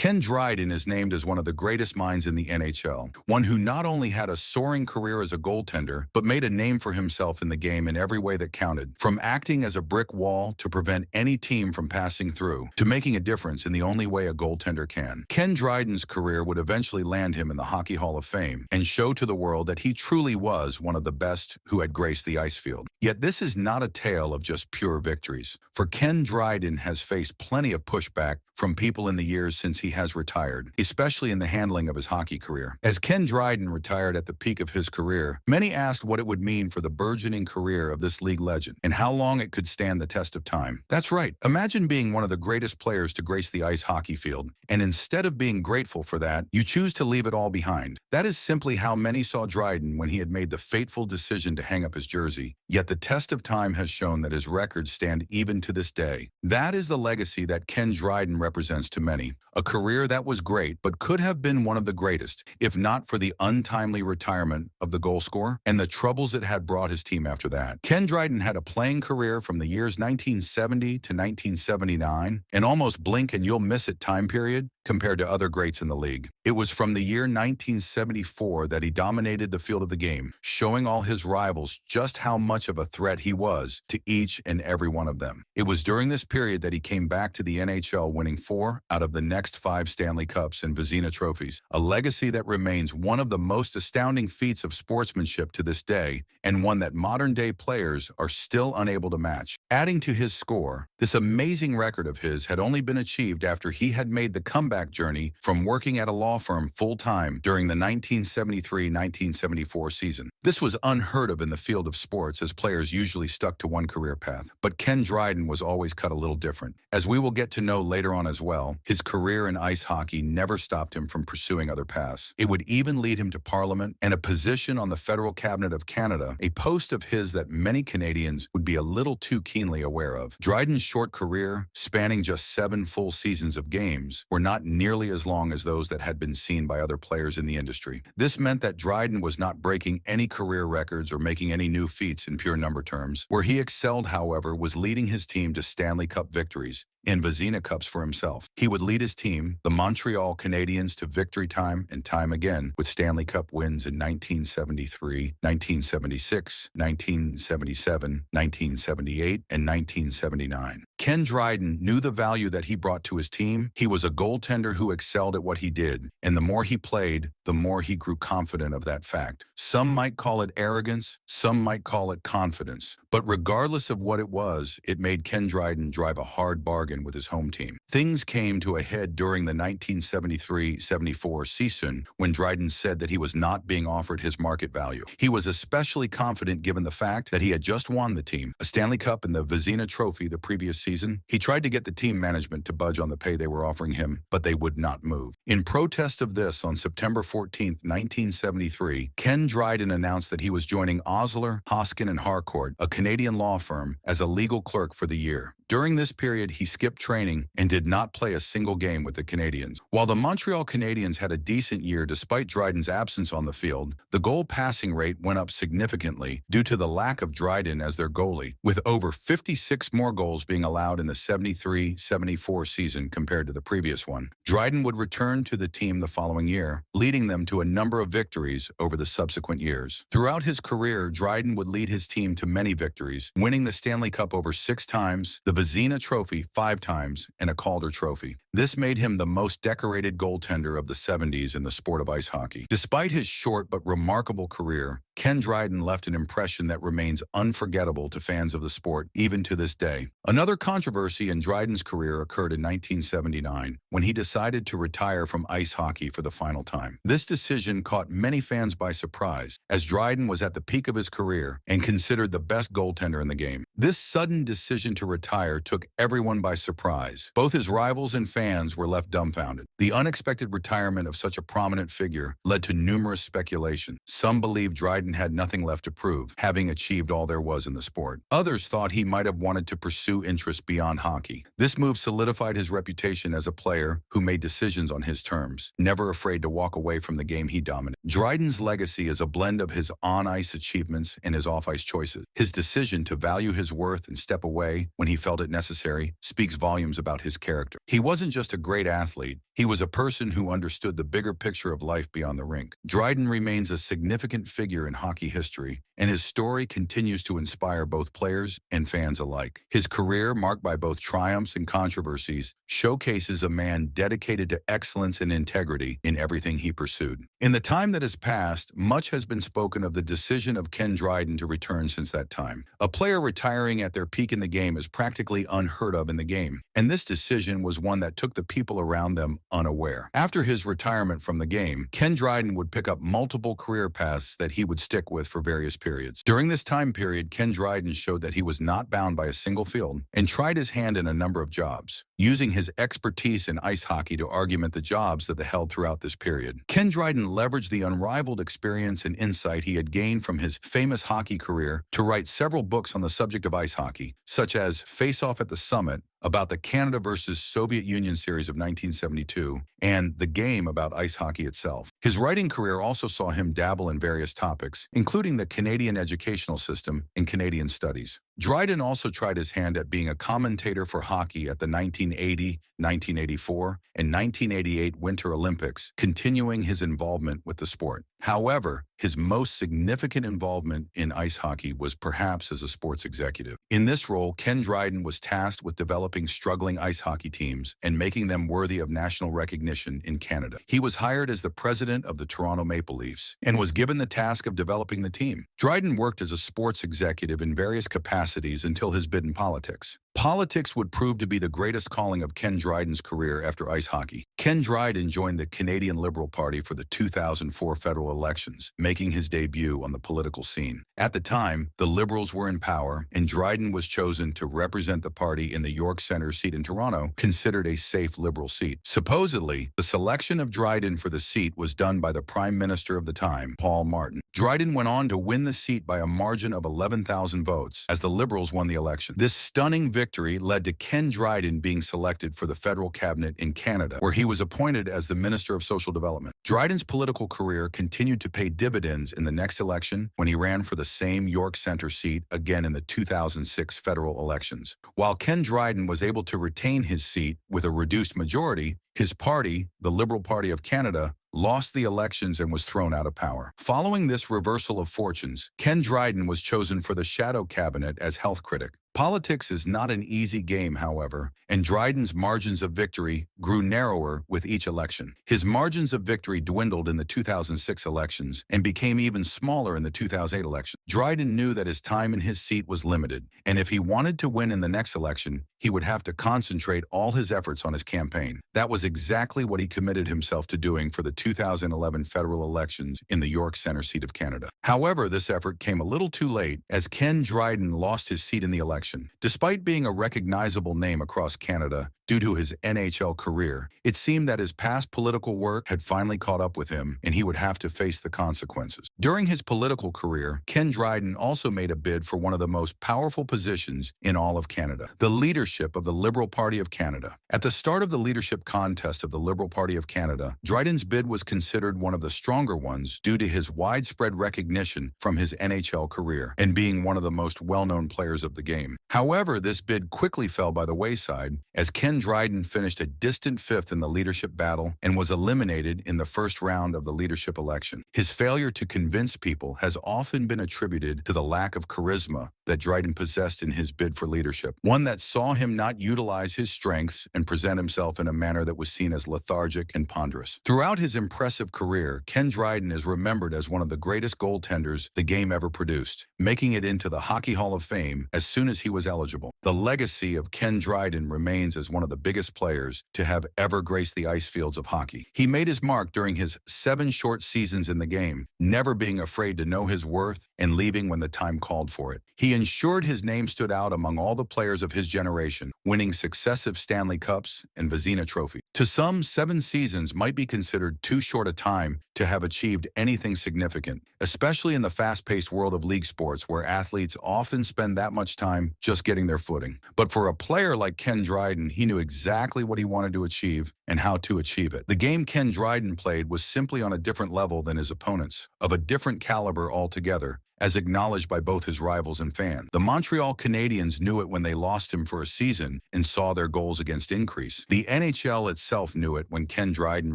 Ken Dryden is named as one of the greatest minds in the NHL, one who not only had a soaring career as a goaltender, but made a name for himself in the game in every way that counted, from acting as a brick wall to prevent any team from passing through, to making a difference in the only way a goaltender can. Ken Dryden's career would eventually land him in the Hockey Hall of Fame and show to the world that he truly was one of the best who had graced the ice field. Yet this is not a tale of just pure victories, for Ken Dryden has faced plenty of pushback from people in the years since he has retired, especially in the handling of his hockey career. As Ken Dryden retired at the peak of his career, many asked what it would mean for the burgeoning career of this league legend and how long it could stand the test of time. That's right. Imagine being one of the greatest players to grace the ice hockey field, and instead of being grateful for that, you choose to leave it all behind. That is simply how many saw Dryden when he had made the fateful decision to hang up his jersey. Yet the test of time has shown that his records stand even to this day. That is the legacy that Ken Dryden represents to many. A career that was great, but could have been one of the greatest, if not for the untimely retirement of the goal scorer and the troubles it had brought his team after that. Ken Dryden had a playing career from the years 1970 to 1979, an almost blink and you'll miss it time period compared to other greats in the league. It was from the year 1974 that he dominated the field of the game, showing all his rivals just how much of a threat he was to each and every one of them. It was during this period that he came back to the NHL, winning 4 out of the next 5 Stanley Cups and Vezina trophies, a legacy that remains one of the most astounding feats of sportsmanship to this day, and one that modern-day players are still unable to match. Adding to his score, this amazing record of his had only been achieved after he had made the comeback journey from working at a law firm full-time during the 1973-1974 season. This was unheard of in the field of sports, as players usually stuck to one career path. But Ken Dryden was always cut a little different. As we will get to know later on as well, his career in ice hockey never stopped him from pursuing other paths. It would even lead him to Parliament and a position on the federal cabinet of Canada, a post of his that many Canadians would be a little too keenly aware of. Dryden's short career, spanning just 7 full seasons of games, were not nearly as long as those that had been seen by other players in the industry. This meant that Dryden was not breaking any career records or making any new feats in pure number terms. Where he excelled, however, was leading his team to Stanley Cup victories and Vezina Cups for himself. He would lead his team, the Montreal Canadiens, to victory time and time again, with Stanley Cup wins in 1973, 1976, 1977, 1978, and 1979. Ken Dryden knew the value that he brought to his team. He was a goaltender who excelled at what he did, and the more he played, the more he grew confident of that fact. Some might call it arrogance, some might call it confidence, but regardless of what it was, it made Ken Dryden drive a hard bargain with his home team. Things came to a head during the 1973-74 season when Dryden said that he was not being offered his market value. He was especially confident given the fact that he had just won the team a Stanley Cup and the Vezina Trophy the previous season. He tried to get the team management to budge on the pay they were offering him, but they would not move. In protest of this, on September 14, 1973, Ken Dryden announced that he was joining Osler, Hoskin and Harcourt, a Canadian law firm, as a legal clerk for the year. During this period, he skipped training and did not play a single game with the Canadiens. While the Montreal Canadiens had a decent year despite Dryden's absence on the field, the goal passing rate went up significantly due to the lack of Dryden as their goalie, with over 56 more goals being allowed in the 73-74 season compared to the previous one. Dryden would return to the team the following year, leading them to a number of victories over the subsequent years. Throughout his career, Dryden would lead his team to many victories, winning the Stanley Cup over 6 times, the Vezina Trophy 5 times, and a Calder Trophy. This made him the most decorated goaltender of the 70s in the sport of ice hockey. Despite his short but remarkable career, Ken Dryden left an impression that remains unforgettable to fans of the sport even to this day. Another controversy in Dryden's career occurred in 1979 when he decided to retire from ice hockey for the final time. This decision caught many fans by surprise, as Dryden was at the peak of his career and considered the best goaltender in the game. This sudden decision to retire took everyone by surprise. Both his rivals and fans were left dumbfounded. The unexpected retirement of such a prominent figure led to numerous speculation. Some believed Dryden Dryden had nothing left to prove, having achieved all there was in the sport. Others thought he might have wanted to pursue interests beyond hockey. This move solidified his reputation as a player who made decisions on his terms, never afraid to walk away from the game he dominated. Dryden's legacy is a blend of his on-ice achievements and his off-ice choices. His decision to value his worth and step away when he felt it necessary speaks volumes about his character. He wasn't just a great athlete, he was a person who understood the bigger picture of life beyond the rink. Dryden remains a significant figure in hockey history, and his story continues to inspire both players and fans alike. His career, marked by both triumphs and controversies, showcases a man dedicated to excellence and integrity in everything he pursued. In the time that has passed, much has been spoken of the decision of Ken Dryden to return since that time. A player retiring at their peak in the game is practically unheard of in the game, and this decision was one that took the people around them unaware. After his retirement from the game, Ken Dryden would pick up multiple career paths that he would stick with for various periods. During this time period, Ken Dryden showed that he was not bound by a single field and tried his hand in a number of jobs, using his expertise in ice hockey to augment the jobs that they held throughout this period. Ken Dryden leveraged the unrivaled experience and insight he had gained from his famous hockey career to write several books on the subject of ice hockey, such as Face Off at the Summit, about the Canada versus Soviet Union series of 1972, and The Game, about ice hockey itself. His writing career also saw him dabble in various topics, including the Canadian educational system and Canadian studies. Dryden also tried his hand at being a commentator for hockey at the 1980, 1984, and 1988 Winter Olympics, continuing his involvement with the sport. However, his most significant involvement in ice hockey was perhaps as a sports executive. In this role, Ken Dryden was tasked with developing struggling ice hockey teams and making them worthy of national recognition in Canada. He was hired as the president of the Toronto Maple Leafs and was given the task of developing the team. Dryden worked as a sports executive in various capacities until his bid in politics. Politics would prove to be the greatest calling of Ken Dryden's career after ice hockey. Ken Dryden joined the Canadian Liberal Party for the 2004 federal elections, making his debut on the political scene. At the time, the Liberals were in power, and Dryden was chosen to represent the party in the York Centre seat in Toronto, considered a safe Liberal seat. Supposedly, the selection of Dryden for the seat was done by the Prime Minister of the time, Paul Martin. Dryden went on to win the seat by a margin of 11,000 votes, as the Liberals won the election. This stunning victory led to Ken Dryden being selected for the federal cabinet in Canada, where he was appointed as the Minister of Social Development. Dryden's political career continued to pay dividends in the next election when he ran for the same York Centre seat again in the 2006 federal elections. While Ken Dryden was able to retain his seat with a reduced majority, his party, the Liberal Party of Canada, lost the elections and was thrown out of power. Following this reversal of fortunes, Ken Dryden was chosen for the shadow cabinet as health critic. Politics is not an easy game, however, and Dryden's margins of victory grew narrower with each election. His margins of victory dwindled in the 2006 elections and became even smaller in the 2008 election. Dryden knew that his time in his seat was limited, and if he wanted to win in the next election, he would have to concentrate all his efforts on his campaign. That was exactly what he committed himself to doing for the 2011 federal elections in the York Centre seat of Canada. However, this effort came a little too late, as Ken Dryden lost his seat in the election. Despite being a recognizable name across Canada due to his NHL career, it seemed that his past political work had finally caught up with him, and he would have to face the consequences. During his political career, Ken Dryden also made a bid for one of the most powerful positions in all of Canada, the leadership of the Liberal Party of Canada. At the start of the leadership contest of the Liberal Party of Canada, Dryden's bid was considered one of the stronger ones due to his widespread recognition from his NHL career and being one of the most well-known players of the game. However, this bid quickly fell by the wayside as Ken Dryden finished a distant fifth in the leadership battle and was eliminated in the first round of the leadership election. His failure to convince people has often been attributed to the lack of charisma that Dryden possessed in his bid for leadership, one that saw him not utilize his strengths and present himself in a manner that was seen as lethargic and ponderous. Throughout his impressive career, Ken Dryden is remembered as one of the greatest goaltenders the game ever produced, making it into the Hockey Hall of Fame as soon as he was eligible. The legacy of Ken Dryden remains as one one of the biggest players to have ever graced the ice fields of hockey. He made his mark during his 7 short seasons in the game, never being afraid to know his worth and leaving when the time called for it. He ensured his name stood out among all the players of his generation, winning successive Stanley Cups and Vezina trophies. To some, 7 seasons might be considered too short a time to have achieved anything significant, especially in the fast-paced world of league sports where athletes often spend that much time just getting their footing. But for a player like Ken Dryden, he knew exactly what he wanted to achieve and how to achieve it. The game Ken Dryden played was simply on a different level than his opponents, of a different caliber altogether, as acknowledged by both his rivals and fans. The Montreal Canadiens knew it when they lost him for a season and saw their goals against increase. The NHL itself knew it when Ken Dryden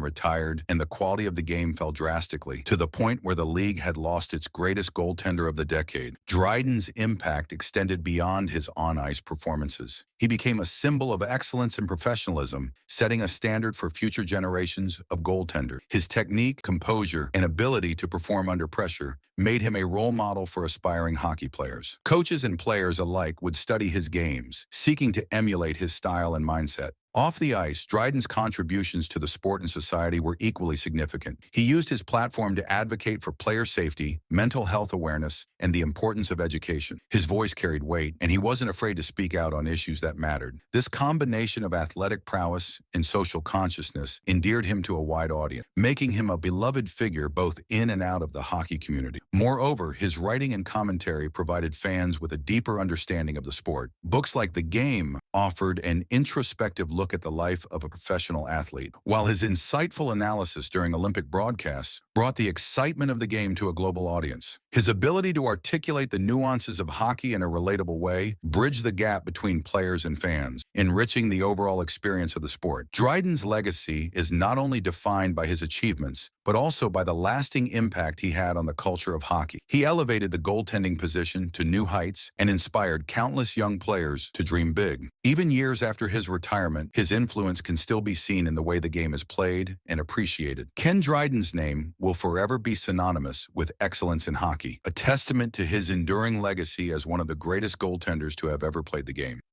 retired and the quality of the game fell drastically, to the point where the league had lost its greatest goaltender of the decade. Dryden's impact extended beyond his on-ice performances. He became a symbol of excellence and professionalism, setting a standard for future generations of goaltenders. His technique, composure, and ability to perform under pressure made him a role model for aspiring hockey players. Coaches and players alike would study his games, seeking to emulate his style and mindset. Off the ice, Dryden's contributions to the sport and society were equally significant. He used his platform to advocate for player safety, mental health awareness, and the importance of education. His voice carried weight, and he wasn't afraid to speak out on issues that mattered. This combination of athletic prowess and social consciousness endeared him to a wide audience, making him a beloved figure both in and out of the hockey community. Moreover, his writing and commentary provided fans with a deeper understanding of the sport. Books like The Game offered an introspective look at the life of a professional athlete, while his insightful analysis during Olympic broadcasts brought the excitement of the game to a global audience. His ability to articulate the nuances of hockey in a relatable way bridged the gap between players and fans, enriching the overall experience of the sport. Dryden's legacy is not only defined by his achievements, but also by the lasting impact he had on the culture of hockey. He elevated the goaltending position to new heights and inspired countless young players to dream big. Even years after his retirement, his influence can still be seen in the way the game is played and appreciated. Ken Dryden's name will forever be synonymous with excellence in hockey, a testament to his enduring legacy as one of the greatest goaltenders to have ever played the game.